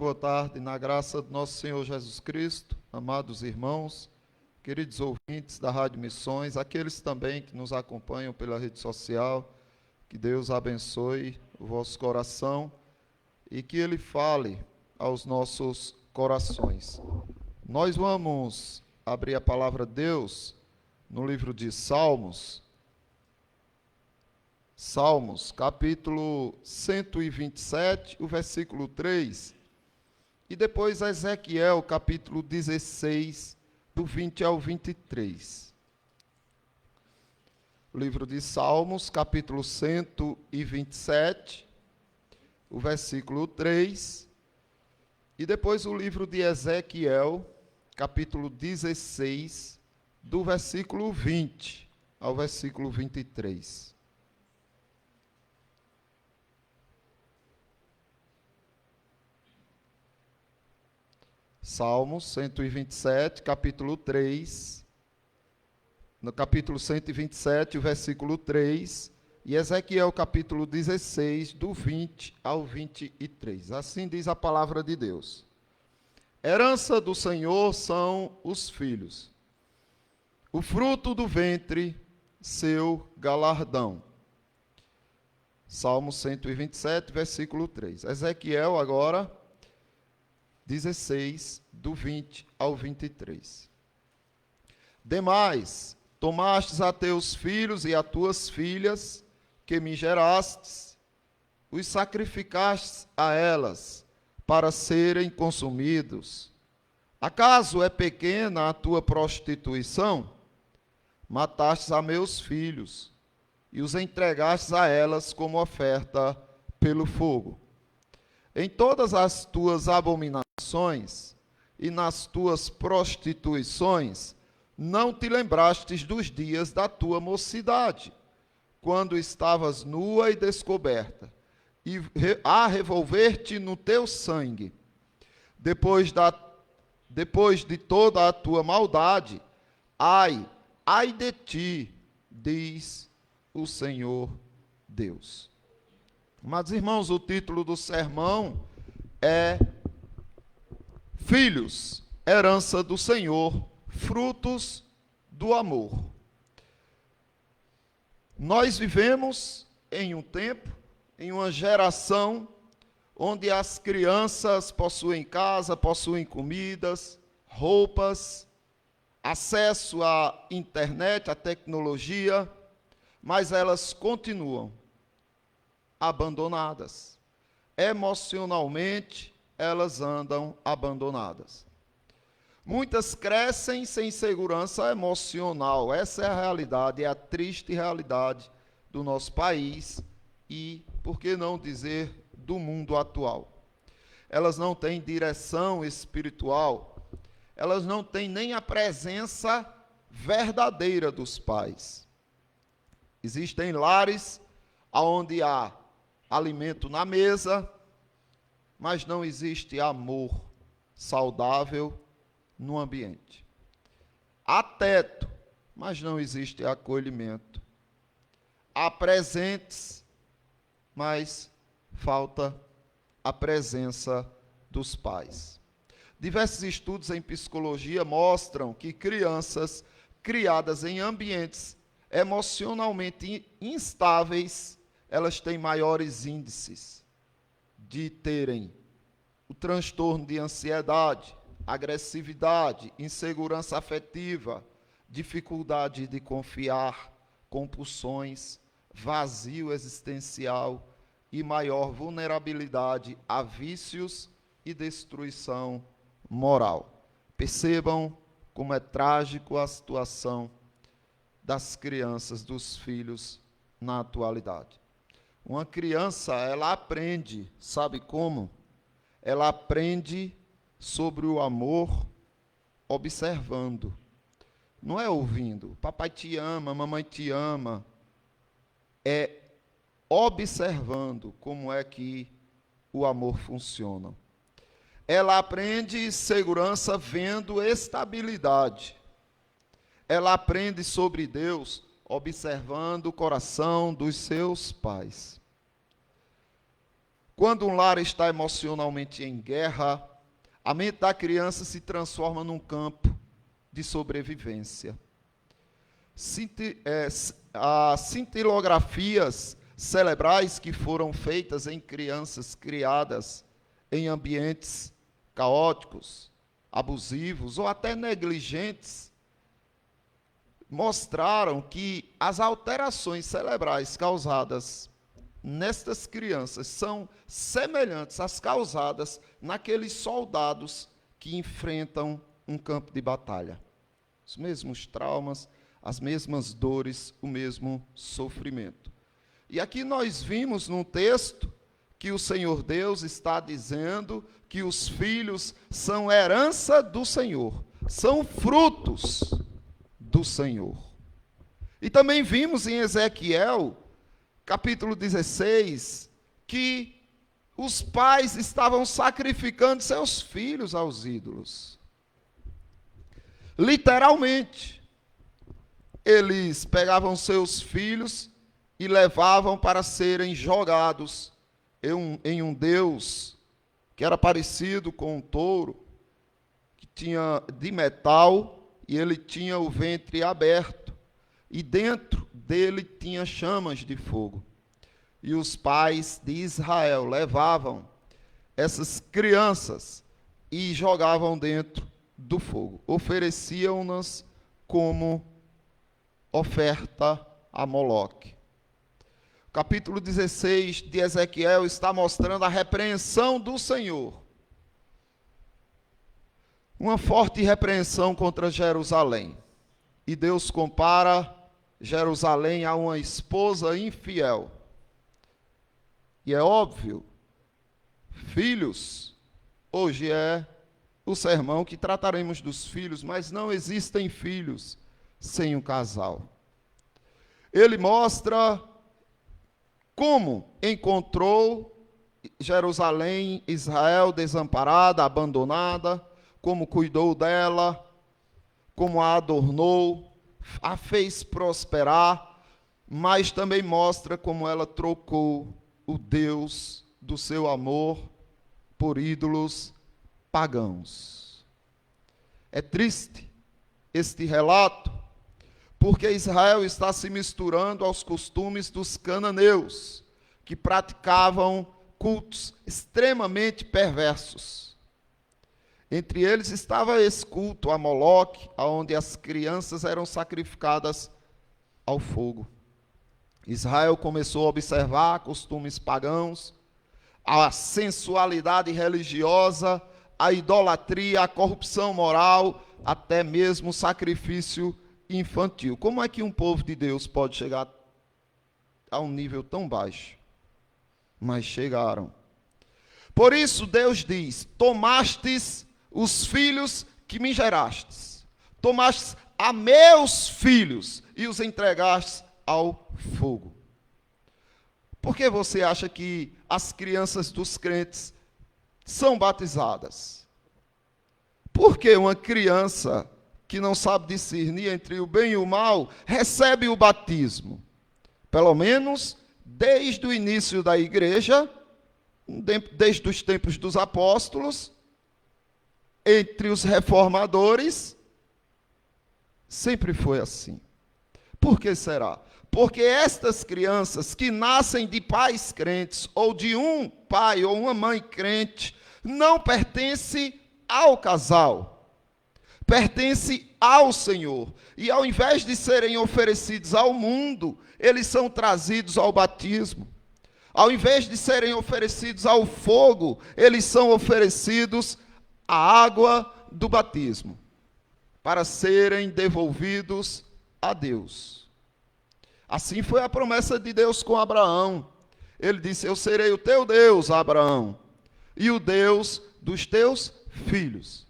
Boa tarde, na graça do nosso Senhor Jesus Cristo, amados irmãos, queridos ouvintes da Rádio Missões, aqueles também que nos acompanham pela rede social, que Deus abençoe o vosso coração e que Ele fale aos nossos corações. Nós vamos abrir a palavra de Deus no livro de Salmos, capítulo 127, o versículo 3, e depois Ezequiel, capítulo 16, do 20 ao 23. O livro de Salmos, capítulo 127, o versículo 3, e depois o livro de Ezequiel, capítulo 16, do versículo 20 ao versículo 23. Salmos 127, capítulo 3, no capítulo 127, o versículo 3, e Ezequiel, capítulo 16, do 20 ao 23. Assim diz a palavra de Deus. Herança do Senhor são os filhos, o fruto do ventre, seu galardão. Salmo 127, versículo 3. Ezequiel agora 16, do 20 ao 23. Demais, tomastes a teus filhos e a tuas filhas, que me gerastes, os sacrificastes a elas, para serem consumidos. Acaso é pequena a tua prostituição? Matastes a meus filhos, e os entregastes a elas como oferta pelo fogo. Em todas as tuas abominações e nas tuas prostituições, não te lembrastes dos dias da tua mocidade, quando estavas nua e descoberta, e a revolver-te no teu sangue. Depois de toda a tua maldade, ai de ti, diz o Senhor Deus. Mas, irmãos, o título do sermão é Filhos, herança do Senhor, frutos do amor. Nós vivemos em um tempo, em uma geração, onde as crianças possuem casa, possuem comidas, roupas, acesso à internet, à tecnologia, mas elas continuam abandonadas. Emocionalmente, elas andam abandonadas. Muitas crescem sem segurança emocional. Essa é a realidade, é a triste realidade do nosso país e, por que não dizer, do mundo atual. Elas não têm direção espiritual, elas não têm nem a presença verdadeira dos pais. Existem lares onde há alimento na mesa, mas não existe amor saudável no ambiente. Há teto, mas não existe acolhimento. Há presentes, mas falta a presença dos pais. Diversos estudos em psicologia mostram que crianças criadas em ambientes emocionalmente instáveis, elas têm maiores índices de terem o transtorno de ansiedade, agressividade, insegurança afetiva, dificuldade de confiar, compulsões, vazio existencial e maior vulnerabilidade a vícios e destruição moral. Percebam como é trágico a situação das crianças, dos filhos na atualidade. Uma criança, ela aprende, sabe como? Ela aprende sobre o amor observando. Não é ouvindo. Papai te ama, mamãe te ama. É observando como é que o amor funciona. Ela aprende segurança vendo estabilidade. Ela aprende sobre Deus observando o coração dos seus pais. Quando um lar está emocionalmente em guerra, a mente da criança se transforma num campo de sobrevivência. As cintilografias cerebrais que foram feitas em crianças criadas em ambientes caóticos, abusivos ou até negligentes, mostraram que as alterações cerebrais causadas nestas crianças são semelhantes às causadas naqueles soldados que enfrentam um campo de batalha. Os mesmos traumas, as mesmas dores, o mesmo sofrimento. E aqui nós vimos num texto que o Senhor Deus está dizendo que os filhos são herança do Senhor, são frutos do Senhor. E também vimos em Ezequiel, capítulo 16, que os pais estavam sacrificando seus filhos aos ídolos. Literalmente, eles pegavam seus filhos e levavam para serem jogados em um deus que era parecido com um touro, que tinha de metal, e ele tinha o ventre aberto, e dentro dele tinha chamas de fogo. E os pais de Israel levavam essas crianças e jogavam dentro do fogo. Ofereciam-nas como oferta a Moloque. O capítulo 16 de Ezequiel está mostrando a repreensão do Senhor. Uma forte repreensão contra Jerusalém. E Deus compara Jerusalém a uma esposa infiel. E é óbvio, filhos, hoje é o sermão que trataremos dos filhos, mas não existem filhos sem um casal. Ele mostra como encontrou Jerusalém, Israel desamparada, abandonada, como cuidou dela, como a adornou, a fez prosperar, mas também mostra como ela trocou o Deus do seu amor por ídolos pagãos. É triste este relato, porque Israel está se misturando aos costumes dos cananeus, que praticavam cultos extremamente perversos. Entre eles estava esse culto a Moloque, onde as crianças eram sacrificadas ao fogo. Israel começou a observar costumes pagãos, a sensualidade religiosa, a idolatria, a corrupção moral, até mesmo o sacrifício infantil. Como é que um povo de Deus pode chegar a um nível tão baixo? Mas chegaram. Por isso Deus diz: tomastes os filhos que me gerastes, tomastes a meus filhos e os entregastes ao fogo. Por que você acha que as crianças dos crentes são batizadas? Porque uma criança que não sabe discernir entre o bem e o mal recebe o batismo. Pelo menos desde o início da igreja, desde os tempos dos apóstolos, entre os reformadores, sempre foi assim. Por que será? Porque estas crianças que nascem de pais crentes, ou de um pai ou uma mãe crente, não pertencem ao casal, pertencem ao Senhor. E ao invés de serem oferecidos ao mundo, eles são trazidos ao batismo. Ao invés de serem oferecidos ao fogo, eles são oferecidos à água do batismo, para serem devolvidos a Deus. Assim foi a promessa de Deus com Abraão. Ele disse: eu serei o teu Deus, Abraão, e o Deus dos teus filhos.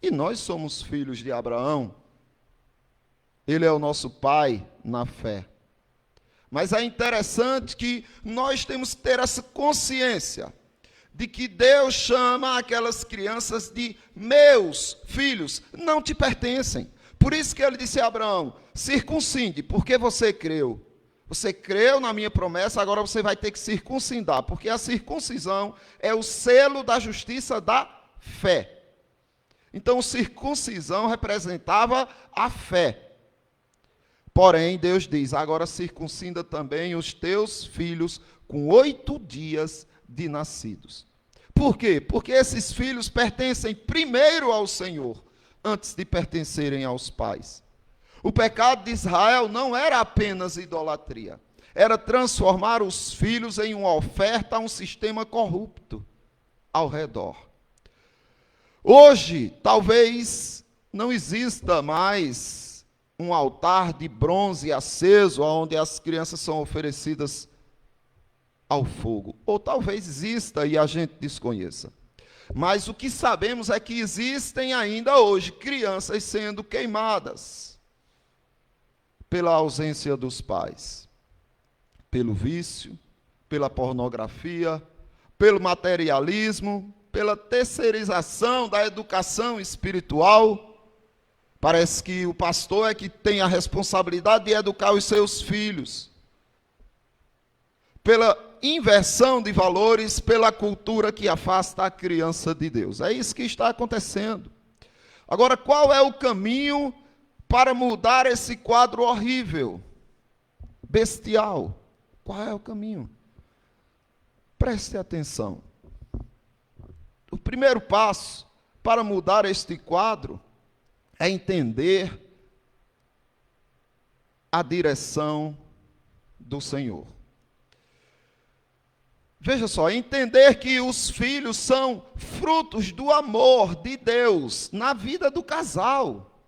E nós somos filhos de Abraão. Ele é o nosso pai na fé. Mas é interessante que nós temos que ter essa consciência de que Deus chama aquelas crianças de meus filhos, não te pertencem. Por isso que ele disse a Abraão: circuncide, porque você creu. Você creu na minha promessa, agora você vai ter que circuncidar, porque a circuncisão é o selo da justiça da fé. Então, circuncisão representava a fé. Porém, Deus diz, agora circuncida também os teus filhos com 8 dias de nascidos. Por quê? Porque esses filhos pertencem primeiro ao Senhor, antes de pertencerem aos pais. O pecado de Israel não era apenas idolatria, era transformar os filhos em uma oferta a um sistema corrupto ao redor. Hoje, talvez não exista mais um altar de bronze aceso, onde as crianças são oferecidas ao fogo. Ou talvez exista e a gente desconheça. Mas o que sabemos é que existem ainda hoje crianças sendo queimadas pela ausência dos pais, pelo vício, pela pornografia, pelo materialismo, pela terceirização da educação espiritual. Parece que o pastor é que tem a responsabilidade de educar os seus filhos. Pela inversão de valores, pela cultura que afasta a criança de Deus. É isso que está acontecendo. Agora, qual é o caminho para mudar esse quadro horrível, bestial? Qual é o caminho? Preste atenção. O primeiro passo para mudar este quadro é entender a direção do Senhor. Veja só, entender que os filhos são frutos do amor de Deus na vida do casal.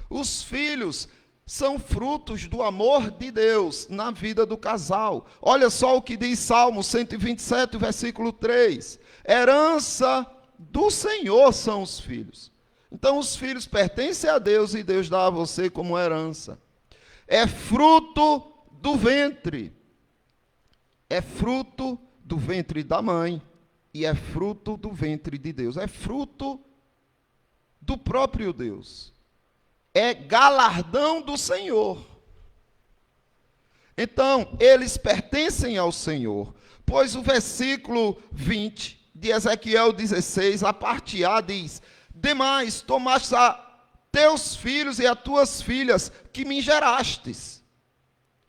Os filhos são frutos do amor de Deus na vida do casal. Olha só o que diz Salmo 127, versículo 3. Herança do Senhor são os filhos. Então os filhos pertencem a Deus e Deus dá a você como herança. É fruto do ventre. É fruto do ventre da mãe e é fruto do ventre de Deus. É fruto do próprio Deus. É galardão do Senhor. Então, eles pertencem ao Senhor, pois o versículo 20 de Ezequiel 16, a parte A diz: demais, tomaste a teus filhos e as tuas filhas que me gerastes.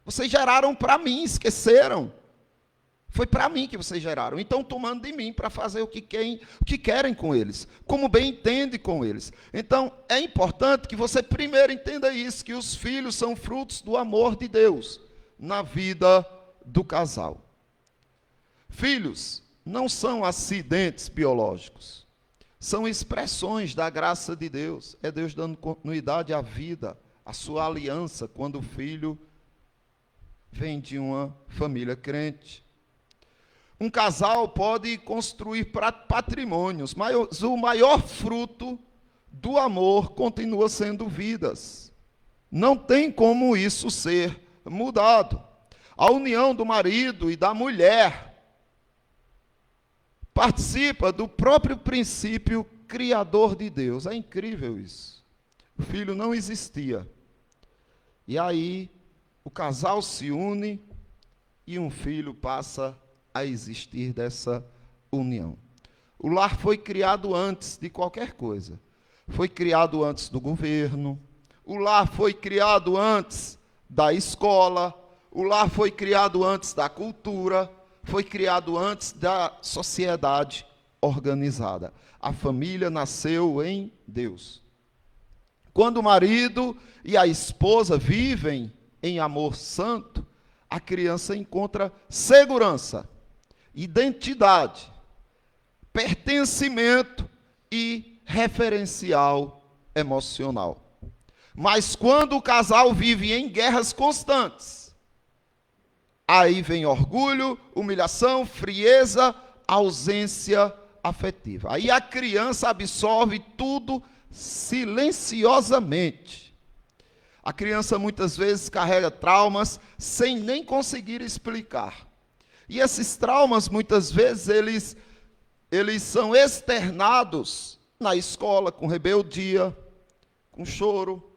Vocês geraram para mim, esqueceram. Foi para mim que vocês geraram. Então, tomando de mim para fazer o que querem com eles, como bem entende com eles. Então, é importante que você primeiro entenda isso, que os filhos são frutos do amor de Deus na vida do casal. Filhos não são acidentes biológicos, são expressões da graça de Deus. É Deus dando continuidade à vida, à sua aliança, quando o filho vem de uma família crente. Um casal pode construir patrimônios, mas o maior fruto do amor continua sendo vidas. Não tem como isso ser mudado. A união do marido e da mulher participa do próprio princípio criador de Deus. É incrível isso. O filho não existia. E aí, o casal se une e um filho passa a existir dessa união. O lar foi criado antes de qualquer coisa. Foi criado antes do governo. O lar foi criado antes da escola. O lar foi criado antes da cultura. Foi criado antes da sociedade organizada. A família nasceu em Deus. Quando o marido e a esposa vivem em amor santo, a criança encontra segurança, identidade, pertencimento e referencial emocional. Mas quando o casal vive em guerras constantes, aí vem orgulho, humilhação, frieza, ausência afetiva. Aí a criança absorve tudo silenciosamente. A criança muitas vezes carrega traumas sem nem conseguir explicar. E esses traumas, muitas vezes, eles são externados na escola, com rebeldia, com choro,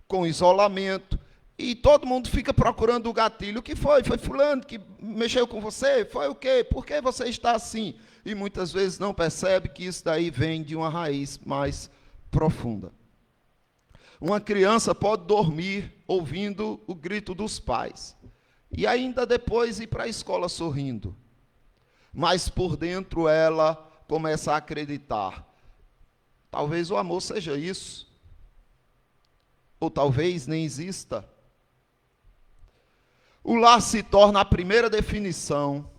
com isolamento e todo mundo fica procurando o gatilho. O que foi? Foi fulano que mexeu com você? Foi o quê? Por que você está assim? E muitas vezes não percebe que isso daí vem de uma raiz mais profunda. Uma criança pode dormir ouvindo o grito dos pais e ainda depois ir para a escola sorrindo. Mas por dentro ela começa a acreditar. Talvez o amor seja isso. Ou talvez nem exista. O lar se torna a primeira definição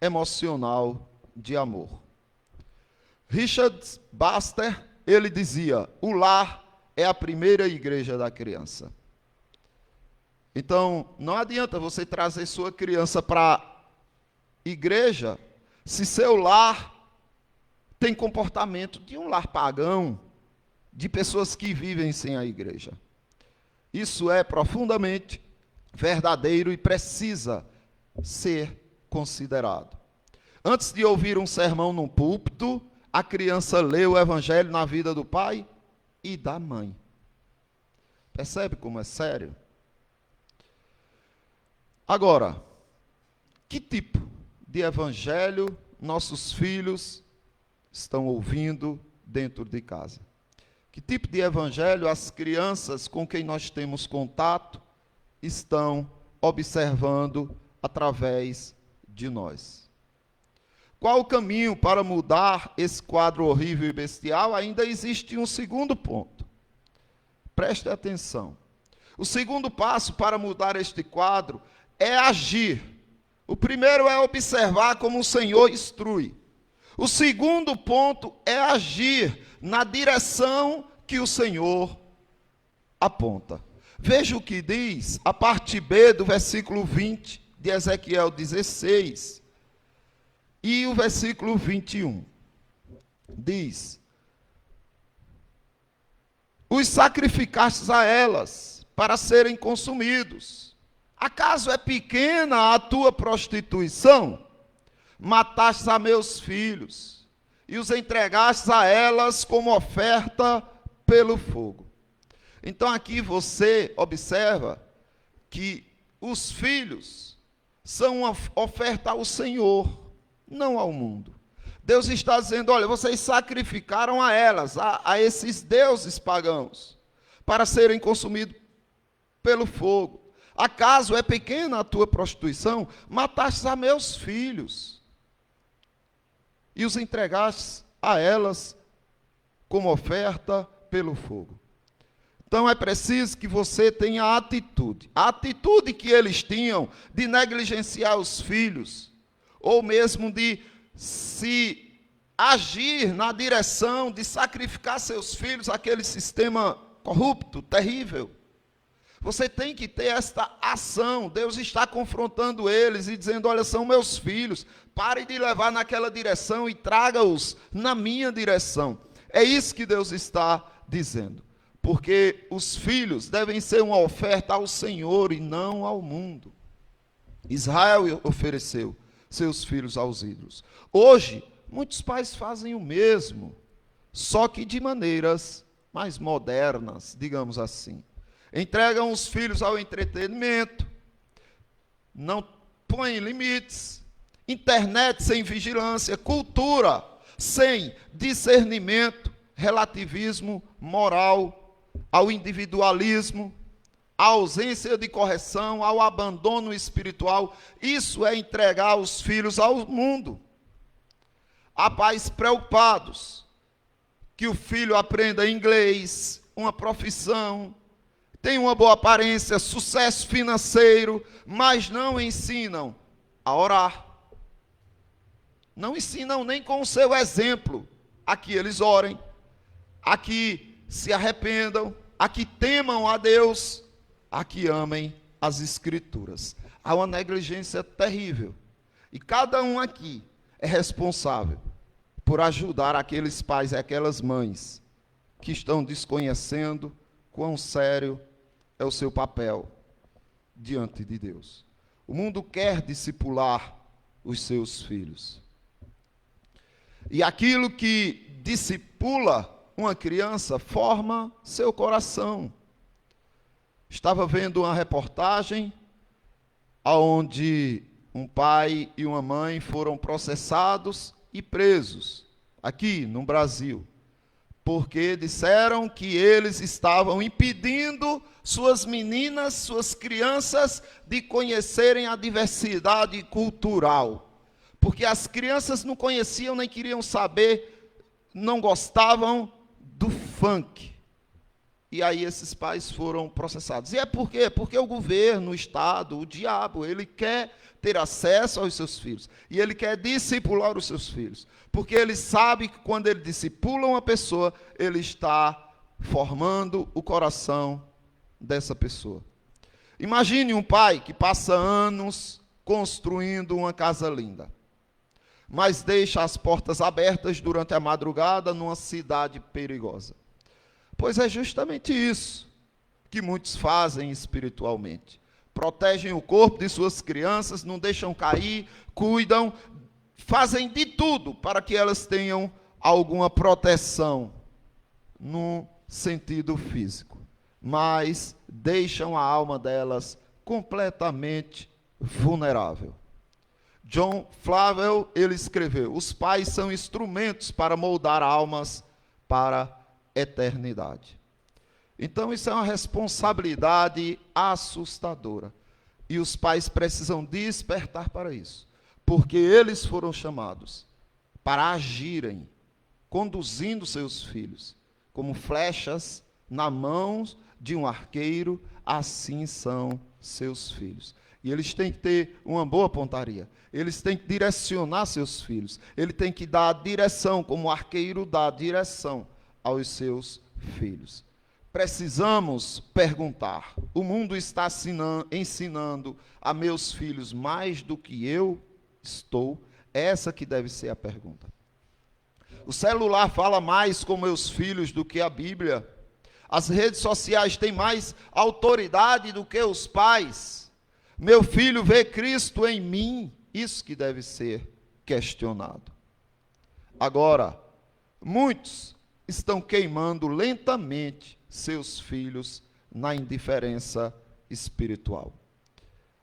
emocional de amor. Richard Baxter, ele dizia, o lar é a primeira igreja da criança. Então, não adianta você trazer sua criança para a igreja se seu lar tem comportamento de um lar pagão, de pessoas que vivem sem a igreja. Isso é profundamente verdadeiro e precisa ser considerado. Antes de ouvir um sermão num púlpito, a criança lê o evangelho na vida do pai e da mãe. Percebe como é sério? Agora, que tipo de evangelho nossos filhos estão ouvindo dentro de casa? Que tipo de evangelho as crianças com quem nós temos contato estão observando através de nós? Qual o caminho para mudar esse quadro horrível e bestial? Ainda existe um segundo ponto. Preste atenção. O segundo passo para mudar este quadro é agir. O primeiro é observar como o Senhor instrui. O segundo ponto é agir na direção que o Senhor aponta. Veja o que diz a parte B do versículo 20 de Ezequiel 16 e o versículo 21. Diz: os sacrificastes a elas para serem consumidos. Acaso é pequena a tua prostituição? Mataste a meus filhos e os entregaste a elas como oferta pelo fogo. Então aqui você observa que os filhos são uma oferta ao Senhor, não ao mundo. Deus está dizendo, olha, vocês sacrificaram a elas, a esses deuses pagãos, para serem consumidos pelo fogo. Acaso é pequena a tua prostituição? Mataste a meus filhos e os entregaste a elas como oferta pelo fogo. Então é preciso que você tenha a atitude que eles tinham de negligenciar os filhos, ou mesmo de se agir na direção de sacrificar seus filhos àquele sistema corrupto, terrível. Você tem que ter esta ação. Deus está confrontando eles e dizendo, olha, são meus filhos, pare de levar naquela direção e traga-os na minha direção. É isso que Deus está dizendo. Porque os filhos devem ser uma oferta ao Senhor e não ao mundo. Israel ofereceu seus filhos aos ídolos. Hoje, muitos pais fazem o mesmo, só que de maneiras mais modernas, digamos assim. Entregam os filhos ao entretenimento, não põem limites, internet sem vigilância, cultura sem discernimento, relativismo moral, ao individualismo, à ausência de correção, ao abandono espiritual. Isso é entregar os filhos ao mundo. Há pais preocupados que o filho aprenda inglês, uma profissão, tem uma boa aparência, sucesso financeiro, mas não ensinam a orar. Não ensinam nem com o seu exemplo a que eles orem, a que se arrependam, a que temam a Deus, a que amem as Escrituras. Há uma negligência terrível. E cada um aqui é responsável por ajudar aqueles pais e aquelas mães que estão desconhecendo quão sério é o seu papel diante de Deus. O mundo quer discipular os seus filhos. E aquilo que discipula uma criança forma seu coração. Estava vendo uma reportagem onde um pai e uma mãe foram processados e presos aqui no Brasil, porque disseram que eles estavam impedindo suas meninas, suas crianças, de conhecerem a diversidade cultural. Porque as crianças não conheciam, nem queriam saber, não gostavam do funk. E aí esses pais foram processados. E é por quê? Porque o governo, o Estado, o diabo, ele quer ter acesso aos seus filhos. E ele quer discipular os seus filhos. Porque ele sabe que quando ele discipula uma pessoa, ele está formando o coração dessa pessoa. Imagine um pai que passa anos construindo uma casa linda, mas deixa as portas abertas durante a madrugada numa cidade perigosa. Pois é justamente isso que muitos fazem espiritualmente. Protegem o corpo de suas crianças, não deixam cair, cuidam, fazem de tudo para que elas tenham alguma proteção no sentido físico, mas deixam a alma delas completamente vulnerável. John Flavel, ele escreveu: os pais são instrumentos para moldar almas para a eternidade. Então isso é uma responsabilidade assustadora. E os pais precisam despertar para isso, porque eles foram chamados para agirem, conduzindo seus filhos, como flechas na mão de um arqueiro, assim são seus filhos. E eles têm que ter uma boa pontaria. Eles têm que direcionar seus filhos. Ele tem que dar direção, como o arqueiro dá direção aos seus filhos. Precisamos perguntar: o mundo está ensinando a meus filhos mais do que eu estou? Essa que deve ser a pergunta. O celular fala mais com meus filhos do que a Bíblia. As redes sociais têm mais autoridade do que os pais. Meu filho vê Cristo em mim. Isso que deve ser questionado. Agora, muitos estão queimando lentamente seus filhos na indiferença espiritual.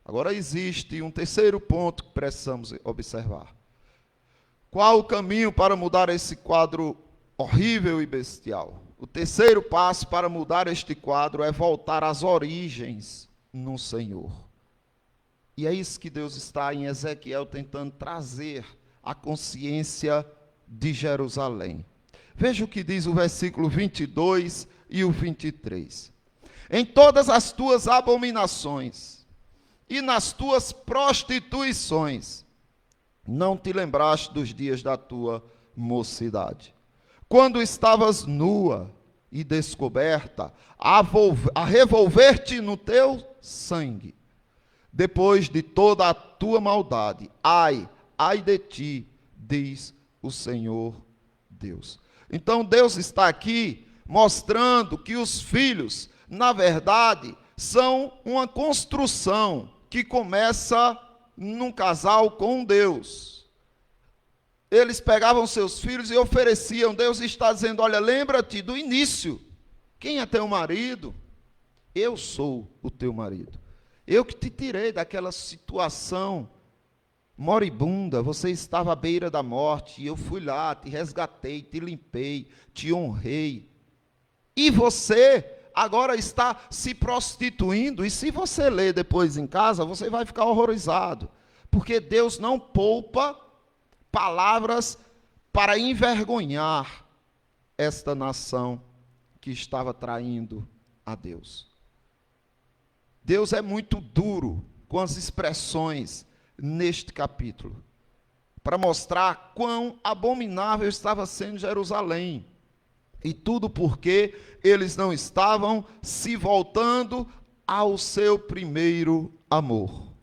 Agora existe um terceiro ponto que precisamos observar. Qual o caminho para mudar esse quadro horrível e bestial? O terceiro passo para mudar este quadro é voltar às origens no Senhor. E é isso que Deus está em Ezequiel tentando trazer à consciência de Jerusalém. Veja o que diz o versículo 22 e o 23. Em todas as tuas abominações e nas tuas prostituições, não te lembraste dos dias da tua mocidade, quando estavas nua e descoberta, a revolver-te no teu sangue, depois de toda a tua maldade. Ai de ti, diz o Senhor Deus. Então Deus está aqui mostrando que os filhos, na verdade, são uma construção que começa num casal com Deus. Eles pegavam seus filhos e ofereciam. Deus está dizendo: olha, lembra-te do início. Quem é teu marido? Eu sou o teu marido. Eu que te tirei daquela situação moribunda. Você estava à beira da morte, e eu fui lá, te resgatei, te limpei, te honrei. E você agora está se prostituindo. E se você ler depois em casa, você vai ficar horrorizado, porque Deus não poupa palavras para envergonhar esta nação que estava traindo a Deus. Deus é muito duro com as expressões neste capítulo, para mostrar quão abominável estava sendo Jerusalém. E tudo porque eles não estavam se voltando ao seu primeiro amor,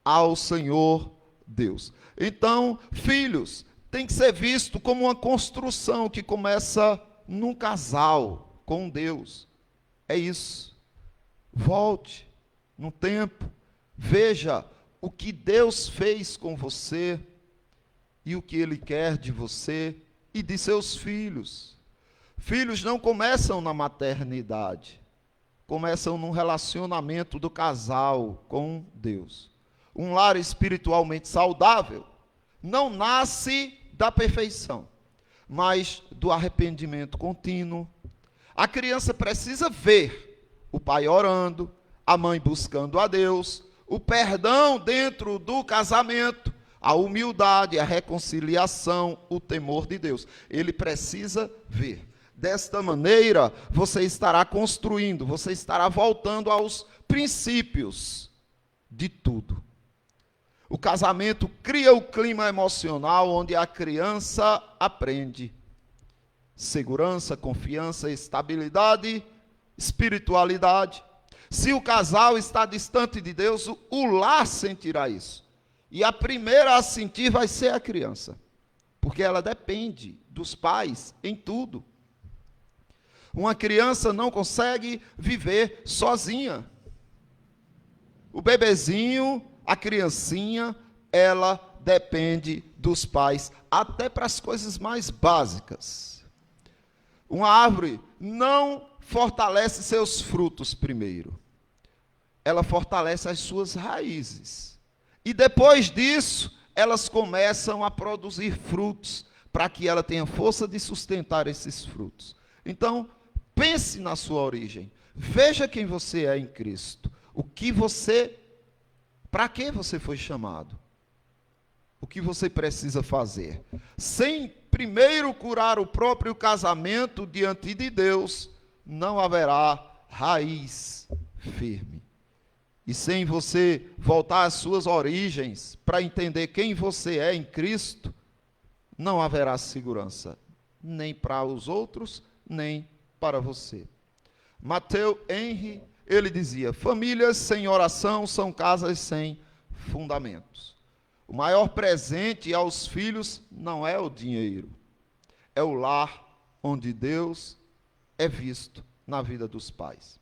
ao Senhor Deus. Então, filhos, tem que ser visto como uma construção que começa num casal com Deus. É isso. Volte no tempo, veja o que Deus fez com você e o que Ele quer de você e de seus filhos. Filhos não começam na maternidade, começam num relacionamento do casal com Deus. Um lar espiritualmente saudável não nasce da perfeição, mas do arrependimento contínuo. A criança precisa ver o pai orando, a mãe buscando a Deus, o perdão dentro do casamento, a humildade, a reconciliação, o temor de Deus. Ele precisa ver. Desta maneira, você estará construindo, você estará voltando aos princípios de tudo. O casamento cria o clima emocional onde a criança aprende segurança, confiança, estabilidade, espiritualidade. Se o casal está distante de Deus, o lar sentirá isso. E a primeira a sentir vai ser a criança, porque ela depende dos pais em tudo. Uma criança não consegue viver sozinha. O bebezinho, a criancinha, ela depende dos pais, até para as coisas mais básicas. Uma árvore não fortalece seus frutos primeiro. Ela fortalece as suas raízes. E depois disso, elas começam a produzir frutos, para que ela tenha força de sustentar esses frutos. Então, pense na sua origem. Veja quem você é em Cristo. Para que você foi chamado? O que você precisa fazer? Sem primeiro curar o próprio casamento diante de Deus, não haverá raiz firme. E sem você voltar às suas origens, para entender quem você é em Cristo, não haverá segurança, nem para os outros, nem para você. Mateus Henry, ele dizia: famílias sem oração são casas sem fundamentos. O maior presente aos filhos não é o dinheiro, é o lar onde Deus é visto na vida dos pais.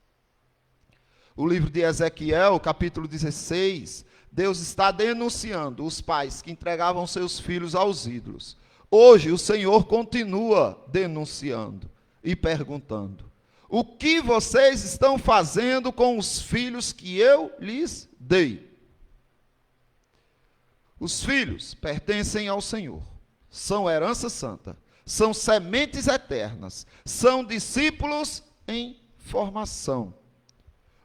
O livro de Ezequiel, capítulo 16, Deus está denunciando os pais que entregavam seus filhos aos ídolos. Hoje o Senhor continua denunciando e perguntando: o que vocês estão fazendo com os filhos que eu lhes dei? Os filhos pertencem ao Senhor, são herança santa, são sementes eternas, são discípulos em formação.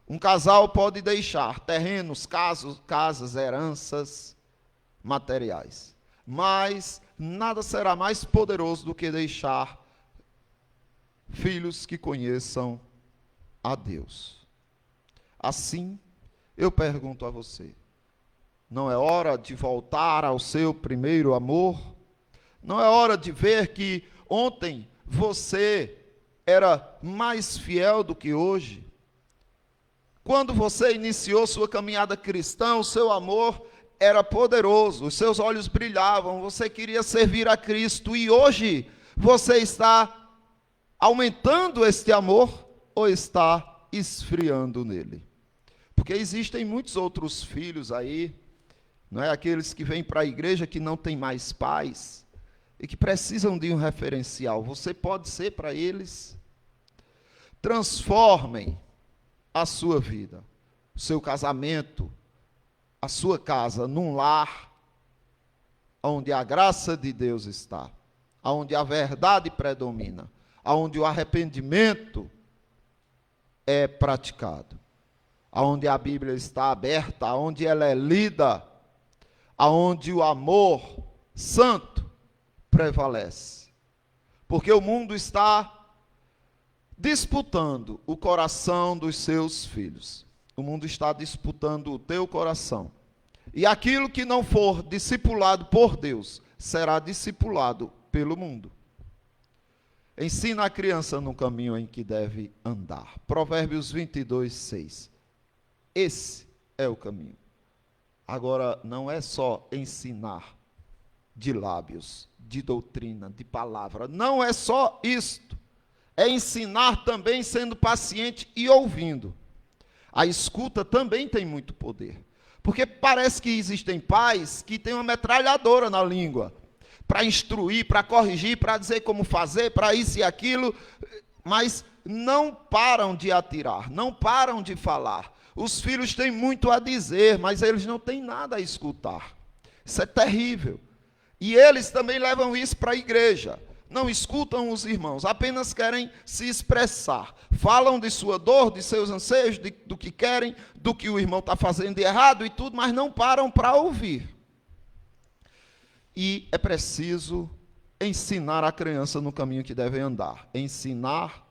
Um casal pode deixar terrenos, casas, heranças materiais, mas nada será mais poderoso do que deixar filhos que conheçam a Deus. Assim, eu pergunto a você: não é hora de voltar ao seu primeiro amor? Não é hora de ver que ontem você era mais fiel do que hoje? Quando você iniciou sua caminhada cristã, o seu amor era poderoso, os seus olhos brilhavam, você queria servir a Cristo, e hoje você está aumentando este amor ou está esfriando nele? Porque existem muitos outros filhos aí, não é? Aqueles que vêm para a igreja que não têm mais pais e que precisam de um referencial. Você pode ser para eles. Transformem a sua vida, o seu casamento, a sua casa, num lar onde a graça de Deus está, onde a verdade predomina, onde o arrependimento é praticado, onde a Bíblia está aberta, onde ela é lida, onde o amor santo prevalece. Porque o mundo está disputando o coração dos seus filhos. O mundo está disputando o teu coração. E aquilo que não for discipulado por Deus, será discipulado pelo mundo. Ensina a criança no caminho em que deve andar. Provérbios 22, 6. Esse é o caminho. Agora, não é só ensinar de lábios, de doutrina, de palavra. Não é só isto. É ensinar também sendo paciente e ouvindo. A escuta também tem muito poder. Porque parece que existem pais que têm uma metralhadora na língua, para instruir, para corrigir, para dizer como fazer, para isso e aquilo. mas não param de atirar, não param de falar. Os filhos têm muito a dizer, mas eles não têm nada a escutar. Isso é terrível. E eles também levam isso para a igreja. Não escutam os irmãos, apenas querem se expressar. Falam de sua dor, de seus anseios, do que querem, do que o irmão está fazendo de errado e tudo, mas não param para ouvir. E é preciso ensinar a criança no caminho que deve andar. Ensinar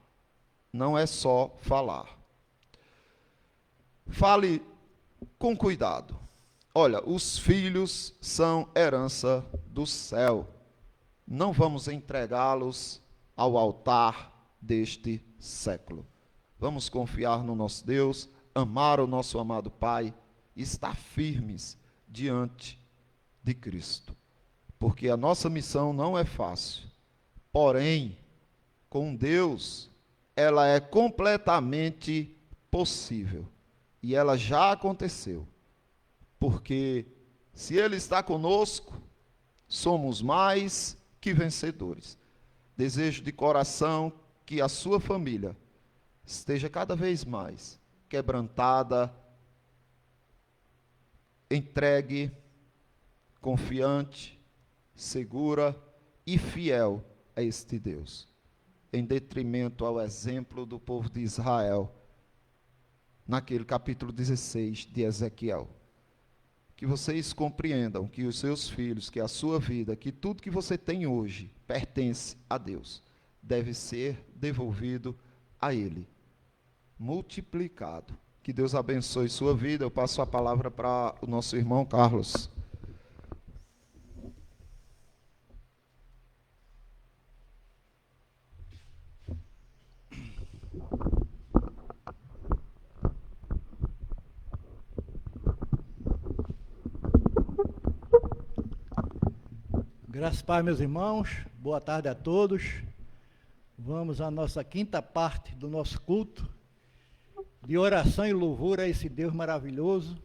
não é só falar. Fale com cuidado. Olha, os filhos são herança do céu. Não vamos entregá-los ao altar deste século. Vamos confiar no nosso Deus, amar o nosso amado Pai e estar firmes diante de Cristo. Porque a nossa missão não é fácil. Porém, com Deus, ela é completamente possível. E ela já aconteceu. Porque se Ele está conosco, somos mais que vencedores. Desejo de coração que a sua família esteja cada vez mais quebrantada, entregue, confiante, segura e fiel a este Deus, em detrimento ao exemplo do povo de Israel, naquele capítulo 16 de Ezequiel. Que vocês compreendam que os seus filhos, que a sua vida, que tudo que você tem hoje pertence a Deus, deve ser devolvido a Ele, multiplicado. Que Deus abençoe sua vida. Eu passo a palavra para o nosso irmão Carlos. Graças a Deus, meus irmãos, boa tarde a todos. Vamos à nossa quinta parte do nosso culto, de oração e louvor a esse Deus maravilhoso,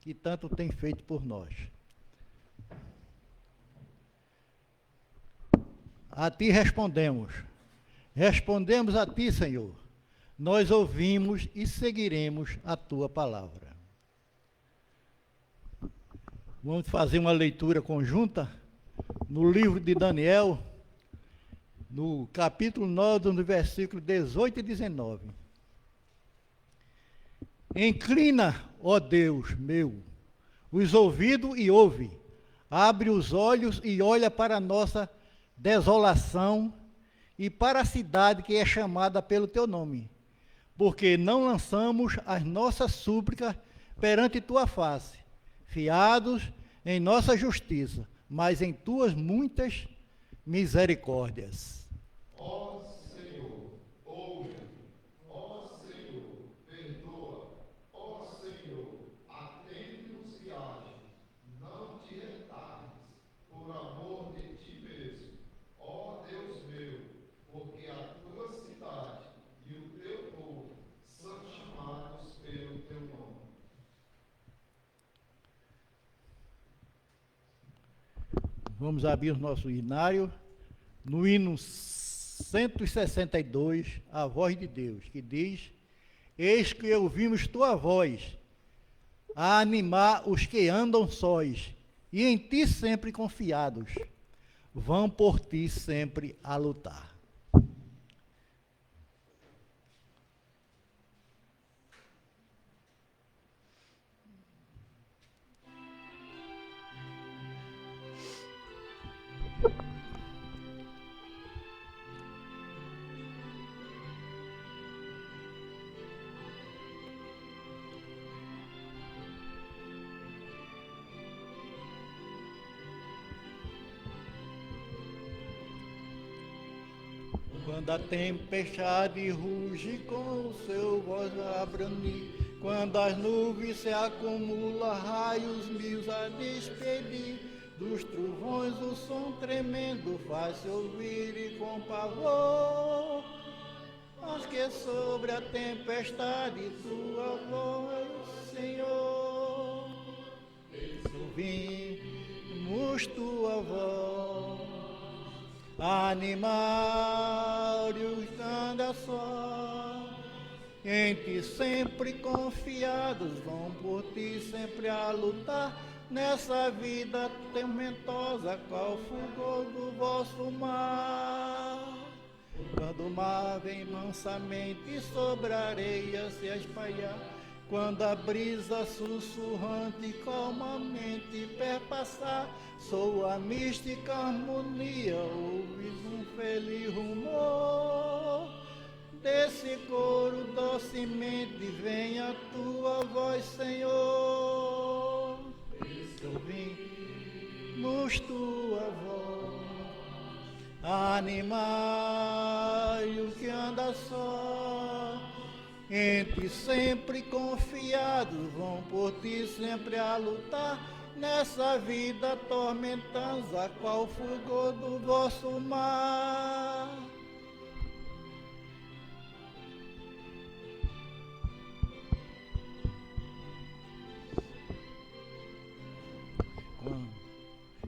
que tanto tem feito por nós. A Ti respondemos a Ti, Senhor, nós ouvimos e seguiremos a Tua palavra. Vamos fazer uma leitura conjunta no livro de Daniel, no capítulo 9, no versículo 18 e 19. Inclina, ó Deus meu, os ouvidos e ouve, abre os olhos e olha para a nossa desolação e para a cidade que é chamada pelo teu nome, porque não lançamos as nossas súplicas perante tua face, fiados em nossa justiça, mas em tuas muitas misericórdias. Ó Senhor, ouve. Ó Senhor, perdoa. Ó Senhor, atende-nos e age. Não te retardes, por amor de ti mesmo. Ó Deus meu, porque a tua cidade e o teu povo são chamados pelo teu nome. Vamos abrir o nosso hinário no hino 162, a voz de Deus, que diz: eis que ouvimos tua voz, a animar os que andam sós, e em ti sempre confiados, vão por ti sempre a lutar. Quando a tempestade ruge com o seu voz a brandir, quando as nuvens se acumulam, raios mil a despedir, dos trovões o som tremendo faz-se ouvir e com pavor, mas que sobre a tempestade tua voz, Senhor, ouvimos tua voz. Animários anda só, em ti sempre confiados, vão por ti sempre a lutar, nessa vida tormentosa, qual fulgor do vosso mar. Quando o mar vem mansamente sobre a areia se espalhar, quando a brisa sussurrante calmamente perpassar, sou a mística harmonia, ouves um feliz rumor. Desse coro docemente vem a tua voz, Senhor. Ouvimos tua voz. Animário que anda só, em ti sempre confiados, vão por ti sempre a lutar, nessa vida tormentosa, qual fulgor do vosso mar.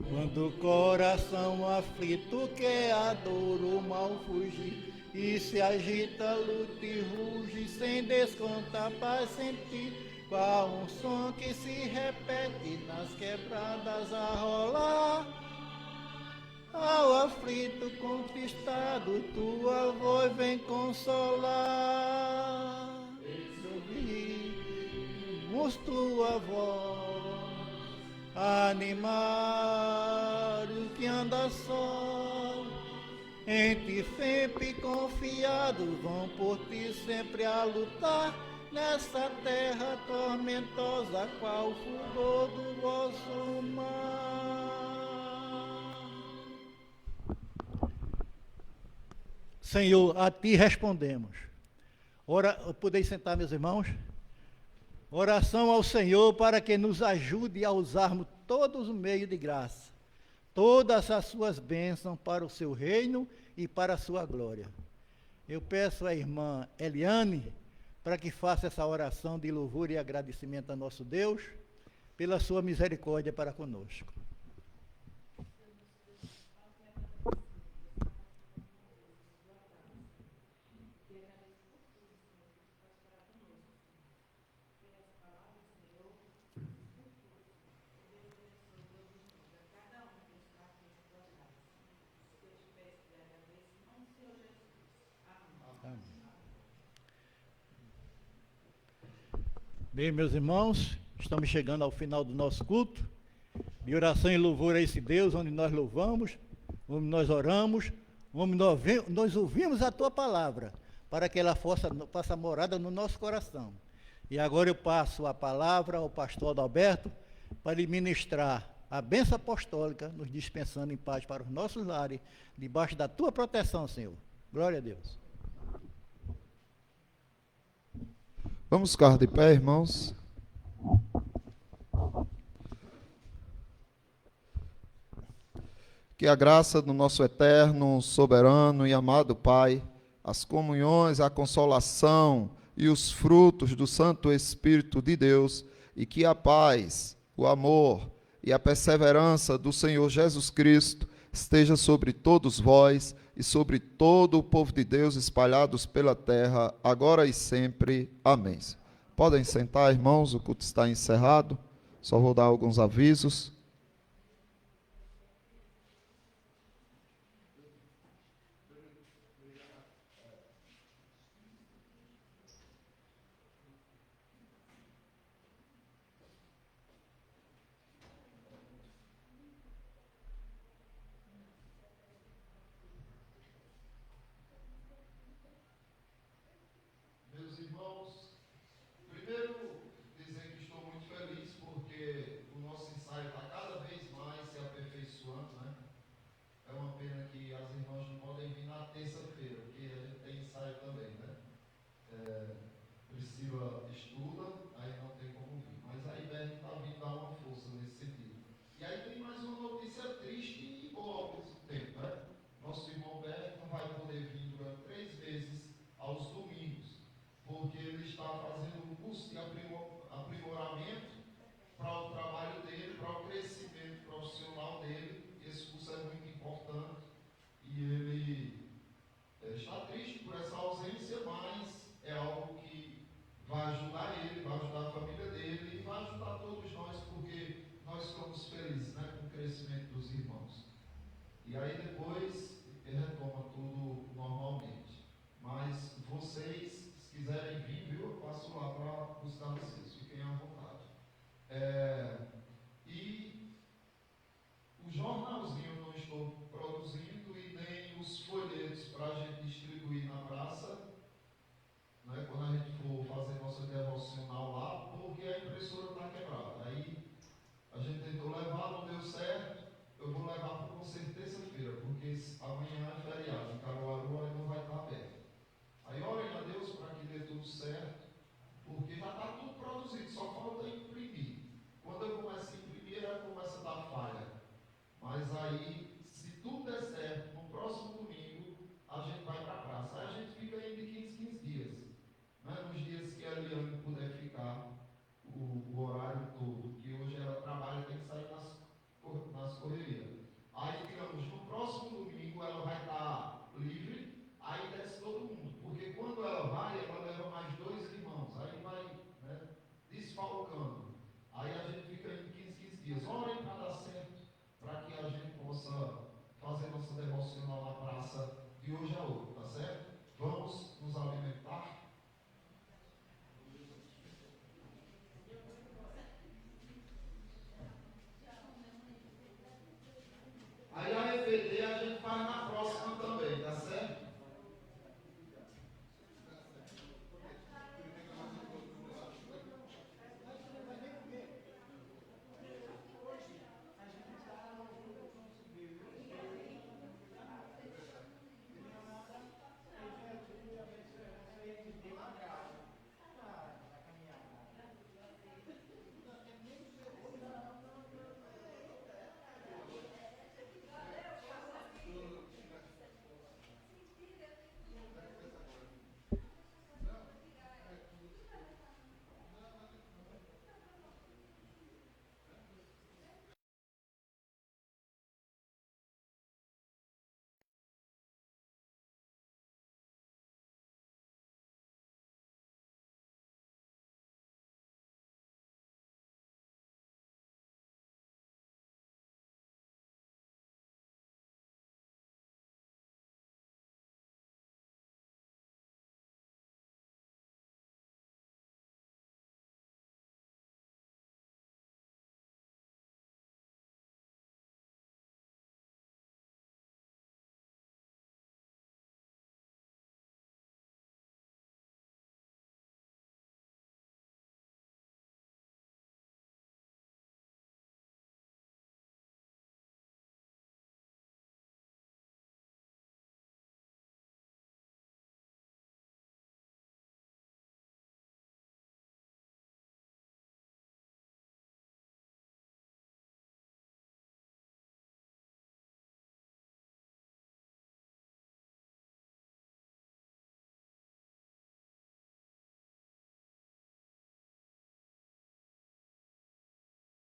Quando o coração aflito quer a dor, o mal fugir, e se agita, luta e ruge, sem descontar paz sentir, qual um som que se repete nas quebradas a rolar. Ao aflito conquistado, tua voz vem consolar. Ouvimos tua voz. Animário que anda só, em ti sempre confiados, vão por ti sempre a lutar, nessa terra tormentosa, qual fulgor do vosso mar. Senhor, a ti respondemos. Ora, podeis sentar, meus irmãos? Oração ao Senhor para que nos ajude a usarmos todos os meios de graça, todas as suas bênçãos para o seu reino e para a sua glória. Eu peço à irmã Eliane para que faça essa oração de louvor e agradecimento a nosso Deus pela sua misericórdia para conosco. Bem, meus irmãos, estamos chegando ao final do nosso culto de oração e louvor a esse Deus, onde nós louvamos, onde nós oramos, onde nós ouvimos a tua palavra, para que ela faça morada no nosso coração. E agora eu passo a palavra ao pastor Adalberto para lhe ministrar a bênção apostólica, nos dispensando em paz para os nossos lares, debaixo da tua proteção, Senhor. Glória a Deus. Vamos ficar de pé, irmãos. Que a graça do nosso eterno, soberano e amado Pai, as comunhões, a consolação e os frutos do Santo Espírito de Deus, e que a paz, o amor e a perseverança do Senhor Jesus Cristo esteja sobre todos vós e sobre todo o povo de Deus espalhados pela terra, agora e sempre. Amém. Podem sentar, irmãos, o culto está encerrado. Só vou dar alguns avisos. nossa devocional lá, porque a impressora está quebrada. Aí a gente tentou levar, não deu certo. Eu vou levar para você terça-feira, porque amanhã